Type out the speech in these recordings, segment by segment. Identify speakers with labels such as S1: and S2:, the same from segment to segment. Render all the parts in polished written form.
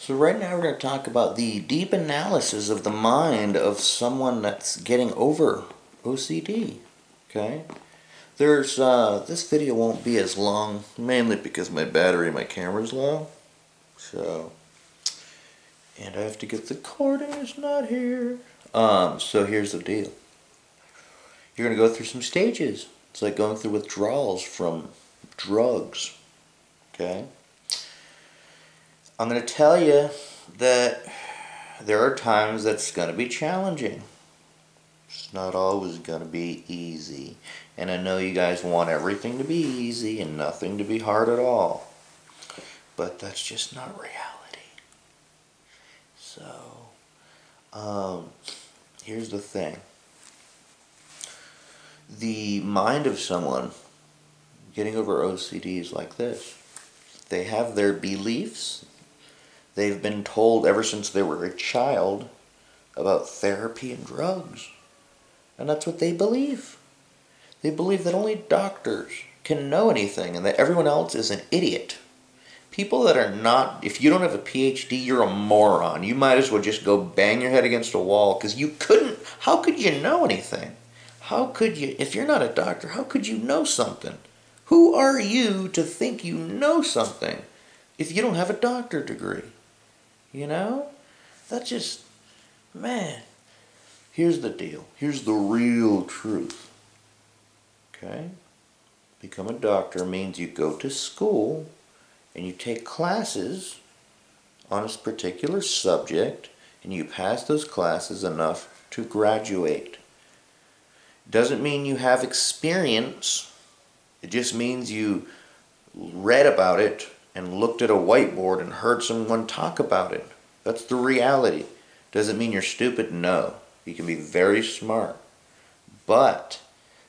S1: So right now we're going to talk about the deep analysis of the mind of someone that's getting over OCD. Okay? This video won't be as long, mainly because my battery in my camera's low. And I have to get the cord and it's not here. So here's the deal. You're going to go through some stages. It's like going through withdrawals from drugs. Okay? I'm going to tell you that there are times that's going to be challenging. It's not always going to be easy. And I know you guys want everything to be easy and nothing to be hard at all. But that's just not reality. So, here's the thing. The mind of someone getting over OCD is like this. They have their beliefs. They've been told ever since they were a child about therapy and drugs. And that's what they believe. They believe that only doctors can know anything and that everyone else is an idiot. People that are not, if you don't have a PhD, you're a moron. You might as well just go bang your head against a wall because you couldn't, how could you know anything? How could you, if you're not a doctor, how could you know something? Who are you to think you know something if you don't have a doctorate degree? You know? That's just, man. Here's the deal. Here's the real truth. Okay? Become a doctor means you go to school and you take classes on a particular subject and you pass those classes enough to graduate. Doesn't mean you have experience. It just means you read about it and looked at a whiteboard and heard someone talk about it. That's the reality. Doesn't mean you're stupid, no. You can be very smart. But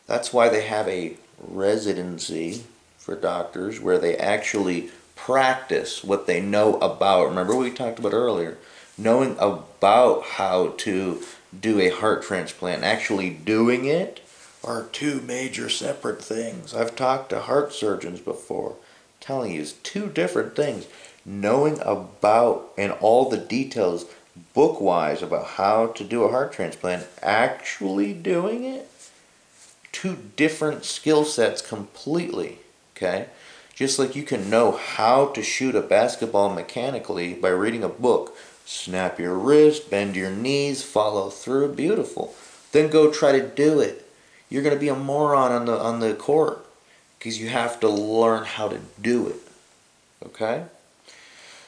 S1: that's why they have a residency for doctors where they actually practice what they know about. Remember what we talked about earlier? Knowing about how to do a heart transplant and actually doing it are two major separate things. I've talked to heart surgeons before. Telling you, it's two different things. Knowing about and all the details book-wise about how to do a heart transplant, actually doing it, two different skill sets completely. Okay? Just like you can know how to shoot a basketball mechanically by reading a book. Snap your wrist, bend your knees, follow through, beautiful. Then go try to do it. You're going to be a moron on the court because you have to learn how to do it. Okay?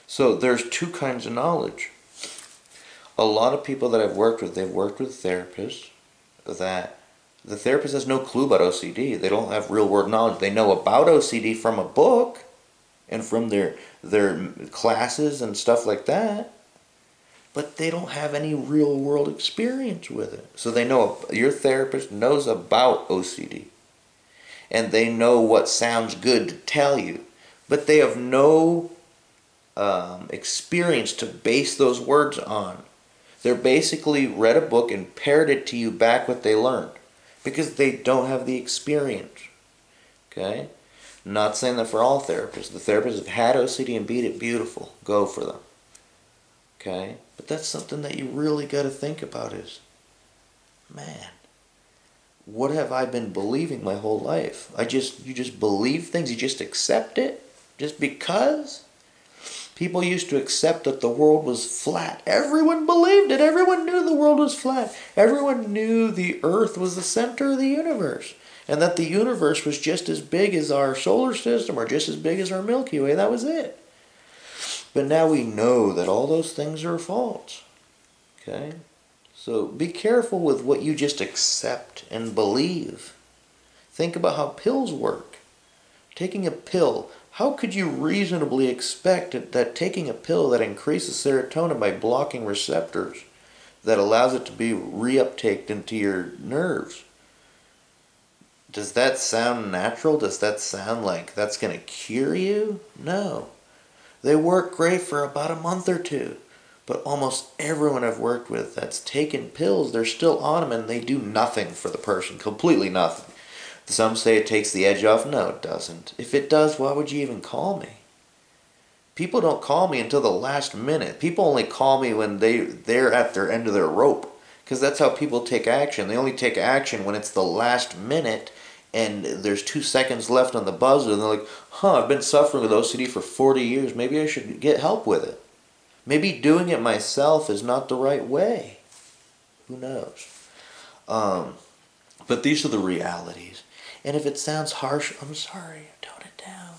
S1: So there's two kinds of knowledge. A lot of people that I've worked with, they've worked with therapists that the therapist has no clue about OCD. They don't have real world knowledge. They know about OCD from a book and from their classes and stuff like that. But they don't have any real world experience with it. So they know, your therapist knows about OCD. And they know what sounds good to tell you. But they have no experience to base those words on. They're basically read a book and parroted to you back what they learned. Because they don't have the experience. Okay? I'm not saying that for all therapists. The therapists have had OCD and beat it, beautiful. Go for them. Okay? But that's something that you really got to think about is, man, what have I been believing my whole life? You just believe things, you just accept it just because? People used to accept that the world was flat. Everyone believed it. Everyone knew the world was flat. Everyone knew the earth was the center of the universe. And that the universe was just as big as our solar system or just as big as our Milky Way. That was it. But now we know that all those things are false. Okay? So be careful with what you just accept and believe. Think about how pills work. Taking a pill, how could you reasonably expect that taking a pill that increases serotonin by blocking receptors, that allows it to be reuptaked into your nerves? Does that sound natural? Does that sound like that's going to cure you? No. They work great for about a month or two. But almost everyone I've worked with that's taken pills, they're still on them and they do nothing for the person. Completely nothing. Some say it takes the edge off. No, it doesn't. If it does, why would you even call me? People don't call me until the last minute. People only call me when they're at their end of their rope. Because that's how people take action. They only take action when it's the last minute and there's 2 seconds left on the buzzer, and they're like, I've been suffering with OCD for 40 years. Maybe I should get help with it. Maybe doing it myself is not the right way. Who knows? But these are the realities. And if it sounds harsh, I'm sorry, tone it down.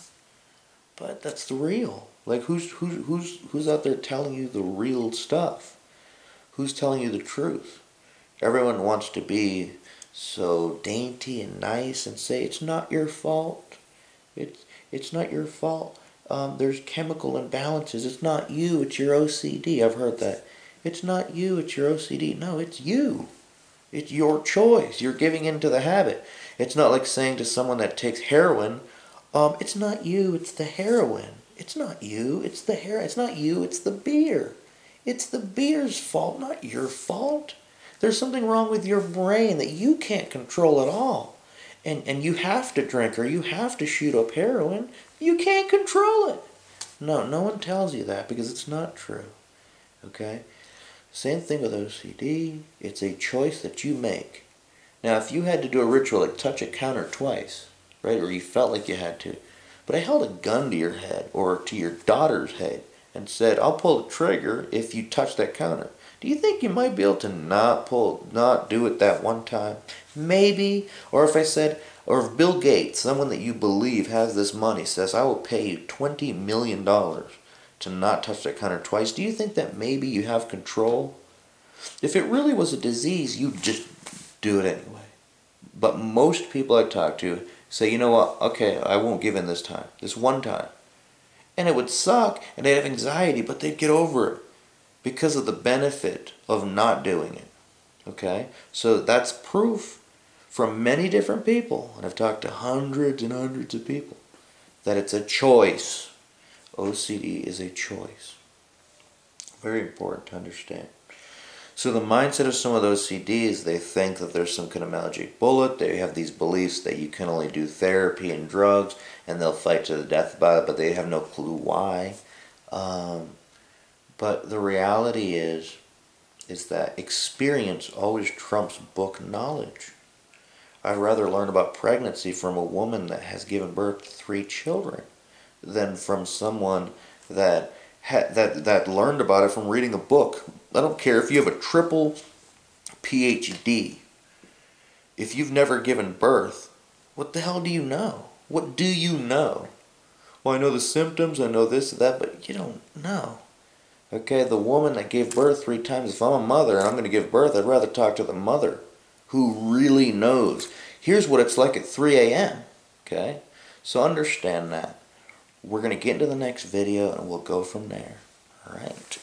S1: But that's the real. Like, who's out there telling you the real stuff? Who's telling you the truth? Everyone wants to be so dainty and nice and say, it's not your fault. It's not your fault. There's chemical imbalances. It's not you, it's your OCD. I've heard that. It's not you, it's your OCD. No, it's you. It's your choice. You're giving in to the habit. It's not like saying to someone that takes heroin, it's not you, it's the heroin. It's not you, it's the heroin. It's not you, it's the beer. It's the beer's fault, not your fault. There's something wrong with your brain that you can't control at all. And you have to drink or you have to shoot up heroin. You can't control it. No one tells you that because it's not true. Okay? Same thing with OCD. It's a choice that you make. Now, if you had to do a ritual like touch a counter twice, right, or you felt like you had to, but I held a gun to your head or to your daughter's head and said, I'll pull the trigger if you touch that counter. Do you think you might be able to not do it that one time? Maybe. Or if I said, or if Bill Gates, someone that you believe has this money, says, I will pay you $20 million to not touch that counter twice, do you think that maybe you have control? If it really was a disease, you'd just do it anyway. But most people I talk to say, you know what, okay, I won't give in this time, this one time. And it would suck, and they'd have anxiety, but they'd get over it because of the benefit of not doing it. Okay? So that's proof from many different people, and I've talked to hundreds and hundreds of people, that it's a choice. OCD is a choice. Very important to understand. So the mindset of some of those CDs, they think that there's some kind of magic bullet. They have these beliefs that you can only do therapy and drugs, and they'll fight to the death about it, but they have no clue why. But the reality is that experience always trumps book knowledge. I'd rather learn about pregnancy from a woman that has given birth to 3 children than from someone that learned about it from reading a book. I don't care if you have a triple PhD. If you've never given birth, what the hell do you know? What do you know? Well, I know the symptoms, I know this, that, but you don't know. Okay, the woman that gave birth 3 times, if I'm a mother and I'm going to give birth, I'd rather talk to the mother who really knows. Here's what it's like at 3 a.m. Okay? So understand that. We're going to get into the next video and we'll go from there. Alright?